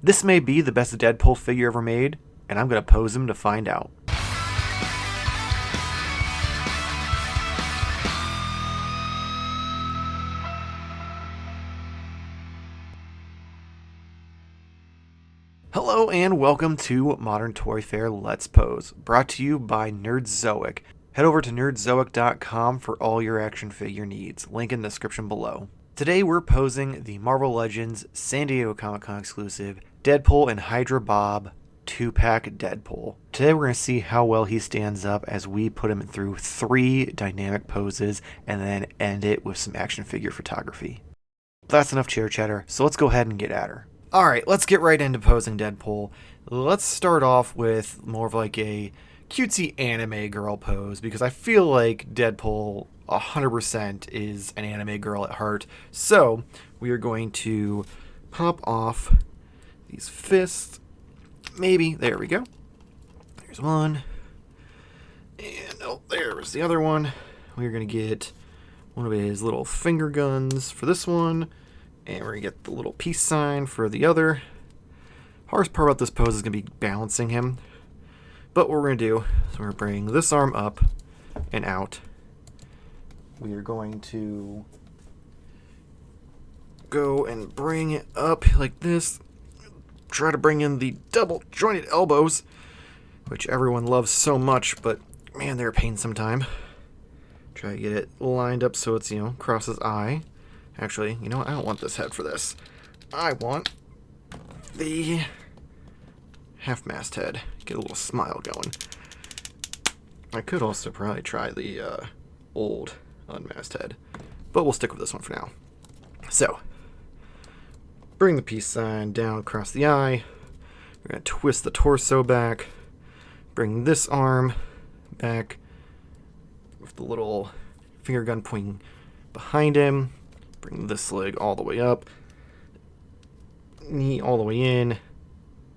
This may be the best Deadpool figure ever made, and I'm going to pose him to find out. Hello and welcome to Modern Toyfare Let's Pose, brought to you by Nerdzoic. Head over to nerdzoic.com for all your action figure needs, link in the description below. Today we're posing the Marvel Legends San Diego Comic-Con exclusive Deadpool and Hydra Bob 2-pack Deadpool. Today we're going to see how well he stands up as we put him through 3 dynamic poses and then end it with some action figure photography. That's enough chitter chatter, so let's go ahead and get at her. Alright, let's get right into posing Deadpool. Let's start off with more of like a cutesy anime girl pose, because I feel like Deadpool 100% is an anime girl at heart. So, we are going to pop off these fists. Maybe, there we go. There's one. And, oh, there's the other one. We're going to get one of his little finger guns for this one. And we're going to get the little peace sign for the other. Hardest part about this pose is going to be balancing him. But what we're going to do is we're going to bring this arm up and out. We are going to go and bring it up like this. Try to bring in the double jointed elbows, which everyone loves so much, but man, they're a pain sometime. Try to get it lined up so it's, across his eye. Actually, you know what? I don't want this head for this. I want the half-mast head. Get a little smile going. I could also probably try the old unmasked head, but we'll stick with this one for now. So, bring the peace sign down across the eye. We're going to twist the torso back. Bring this arm back with the little finger gun pointing behind him. Bring this leg all the way up, knee all the way in,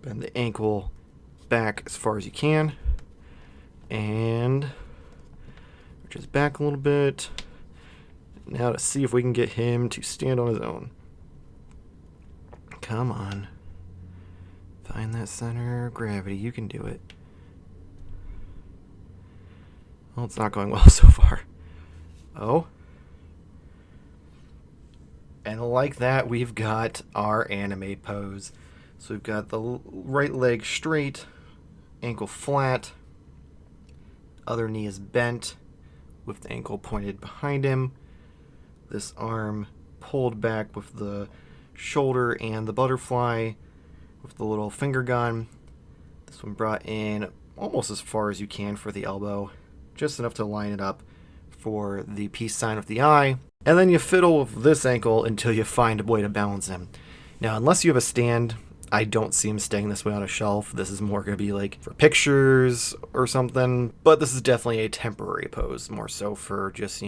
bend the ankle back as far as you can, and reach his back a little bit. Now to see if we can get him to stand on his own. Come on. Find that center of gravity. You can do it. Well, it's not going well so far. Oh. And like that, we've got our anime pose. So we've got the right leg straight, ankle flat, other knee is bent with the ankle pointed behind him. This arm pulled back with the shoulder and the butterfly with the little finger gun. This one brought in almost as far as you can for the elbow, just enough to line it up for the peace sign with the eye. And then you fiddle with this ankle until you find a way to balance him. Now, unless you have a stand, I don't see him staying this way on a shelf. This is more going to be like for pictures or something. But this is definitely a temporary pose, more so for just,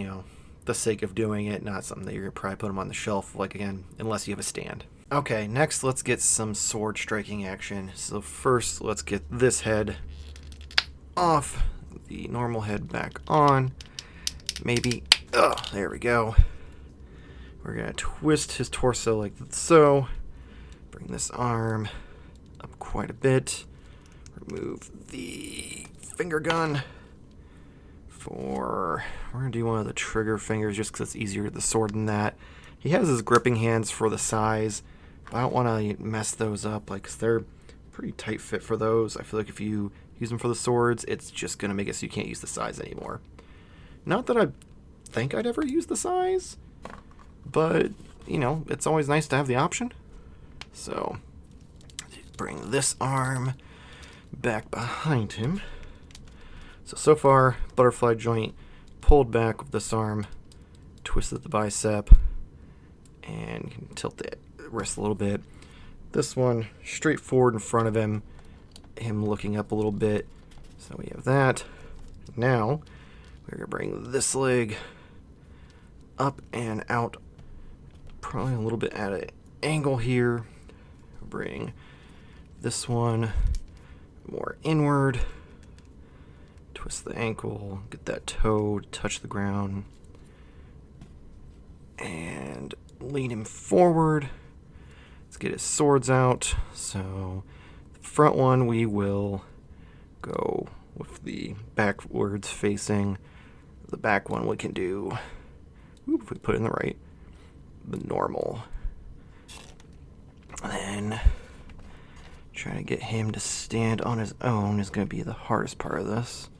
the sake of doing it, not something that you're going to probably put him on the shelf, like, again, unless you have a stand. Okay, next let's get some sword striking action. So first, let's get this head off, the normal head back on. Maybe, there we go. We're going to twist his torso like so. Bring this arm up quite a bit. Remove the finger gun. We're going to do one of the trigger fingers just because it's easier with the sword than that. He has his gripping hands for the size, but I don't want to mess those up, because they're pretty tight fit for those. I feel like if you use them for the swords, it's just going to make it so you can't use the size anymore. Not that I think I'd ever use the size, but, it's always nice to have the option. So, bring this arm back behind him. So far, butterfly joint pulled back with this arm, twisted the bicep, and you can tilt the wrist a little bit. This one, straight forward in front of him looking up a little bit. So we have that. Now, we're going to bring this leg up and out, probably a little bit at an angle here. Bring this one more inward. Twist the ankle, get that toe to touch the ground, and lean him forward. Let's get his swords out. So the front one we will go with the backwards facing. The back one we can do, if we put it in the right, the normal. And then trying to get him to stand on his own is going to be the hardest part of this.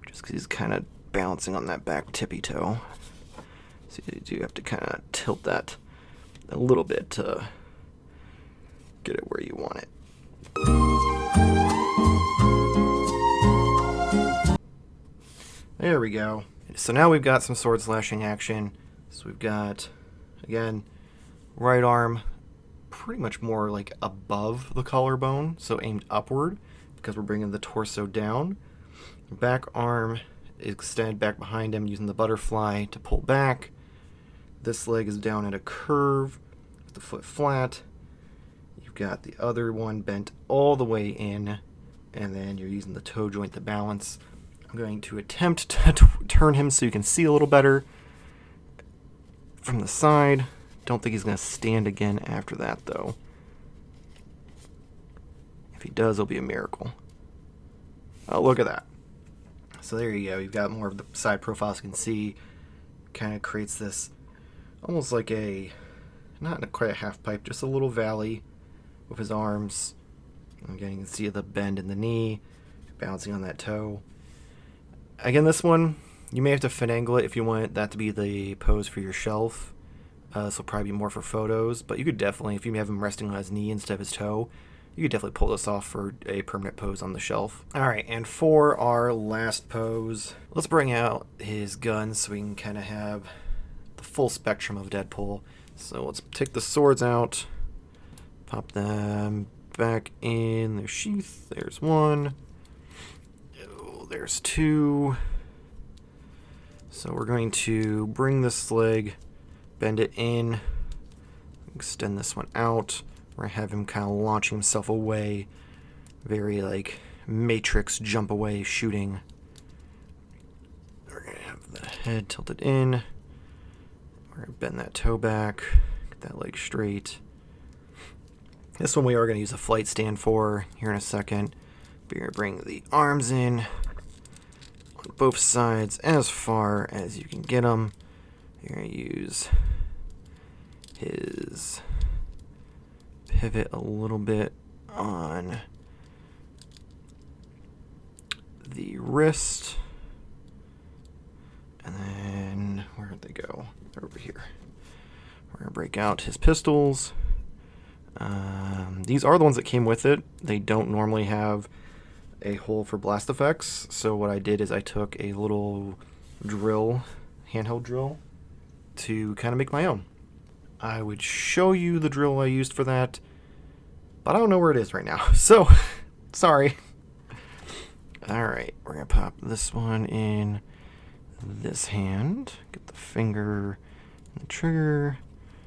Just because he's kind of bouncing on that back tippy toe. So you do have to kind of tilt that a little bit to get it where you want it. There we go. So now we've got some sword slashing action. So we've got, again, right arm pretty much more like above the collarbone, so aimed upward because we're bringing the torso down. Back arm extended back behind him using the butterfly to pull back. This leg is down at a curve with the foot flat. You've got the other one bent all the way in, and then you're using the toe joint to balance. I'm going to attempt to turn him so you can see a little better from the side. Don't think he's going to stand again after that, though. If he does, it'll be a miracle. Oh, look at that. So there you go. You've got more of the side profile, so you can see. Kind of creates this almost like a, not quite a half pipe, just a little valley with his arms. Again, you can see the bend in the knee, bouncing on that toe. Again, this one, you may have to finagle it if you want that to be the pose for your shelf. This will probably be more for photos, but you could definitely, if you have him resting on his knee instead of his toe, you could definitely pull this off for a permanent pose on the shelf. Alright, and for our last pose, let's bring out his gun so we can kind of have the full spectrum of Deadpool. So let's take the swords out, pop them back in their sheath. There's one. There's two. So we're going to bring this leg, bend it in, extend this one out. We're going to have him kind of launching himself away. Very like Matrix jump away shooting. We're going to have the head tilted in. We're going to bend that toe back, get that leg straight. This one we are going to use a flight stand for here in a second. We're going to bring the arms in on both sides as far as you can get them. You're going to use his pivot a little bit on the wrist. And then, where'd they go? They're over here. We're going to break out his pistols. These are the ones that came with it. They don't normally have a hole for blast effects, so what I did is I took a little drill, handheld drill, to kind of make my own. I would show you the drill I used for that, but I don't know where it is right now, so sorry. Alright, we're going to pop this one in this hand, get the finger and the trigger.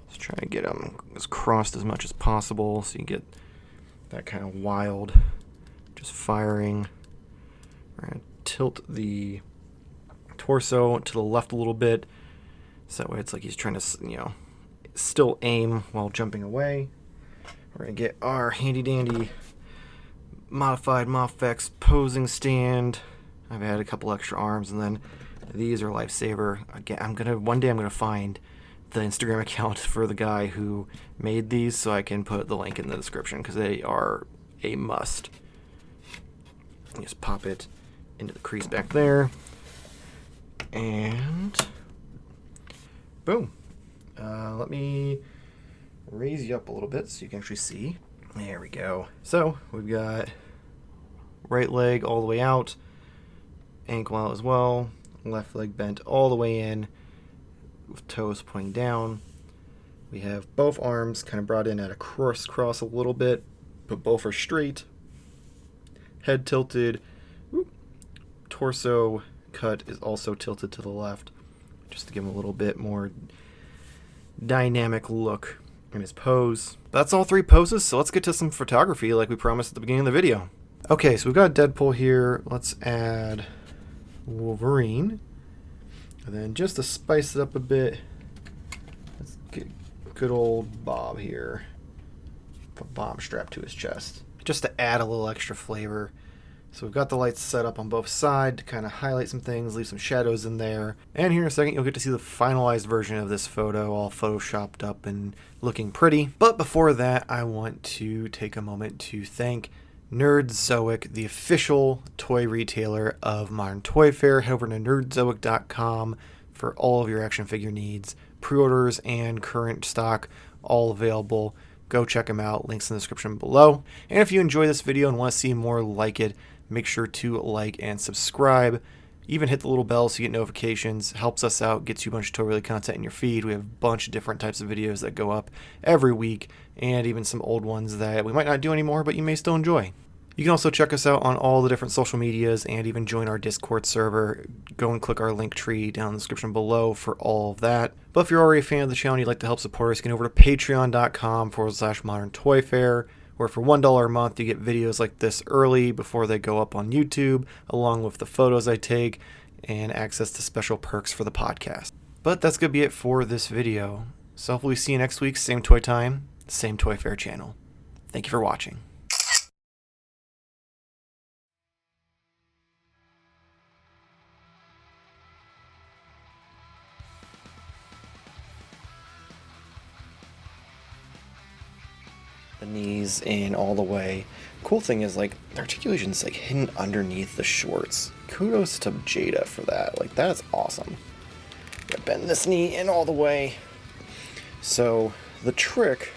Let's try to get them as crossed as much as possible so you get that kind of wild, just firing. We're going to tilt the torso to the left a little bit, so that way it's like he's trying to, still aim while jumping away. We're going to get our handy dandy modified Mofex posing stand. I've added a couple extra arms, and then these are lifesaver. Again, one day I'm gonna find the Instagram account for the guy who made these, so I can put the link in the description because they are a must. You just pop it into the crease back there, and boom. Let me raise you up a little bit so you can actually see. There we go. So we've got right leg all the way out, ankle out as well, left leg bent all the way in with toes pointing down. We have both arms kind of brought in at a crisscross a little bit, but both are straight. Head tilted. Torso cut is also tilted to the left, just to give him a little bit more dynamic look in his pose. That's all three poses, so let's get to some photography like we promised at the beginning of the video. Okay, so we've got Deadpool here. Let's add Wolverine. And then just to spice it up a bit, let's get good old Bob here. a bomb strapped to his chest, just to add a little extra flavor. So we've got the lights set up on both sides to kind of highlight some things, leave some shadows in there. And here in a second, you'll get to see the finalized version of this photo, all photoshopped up and looking pretty. But before that, I want to take a moment to thank Nerdzoic, the official toy retailer of Modern Toyfare. Head over to nerdzoic.com for all of your action figure needs. Pre-orders and current stock, all available. Go check them out. Links in the description below. And if you enjoy this video and want to see more like it, make sure to like and subscribe. Even hit the little bell so you get notifications. Helps us out, gets you a bunch of toy-related content in your feed. We have a bunch of different types of videos that go up every week, and even some old ones that we might not do anymore, but you may still enjoy. You can also check us out on all the different social medias and even join our Discord server. Go and click our link tree down in the description below for all of that. But if you're already a fan of the channel and you'd like to help support us, you can go over to patreon.com/Modern Toyfare, where for $1 a month you get videos like this early before they go up on YouTube, along with the photos I take and access to special perks for the podcast. But that's going to be it for this video. So hopefully see you next week, same toy time, same Toyfare channel. Thank you for watching. The knees in all the way. Cool thing is, like, the articulation's like hidden underneath the shorts. Kudos to Jada for that. Like, that's awesome. Gotta bend this knee in all the way. So the trick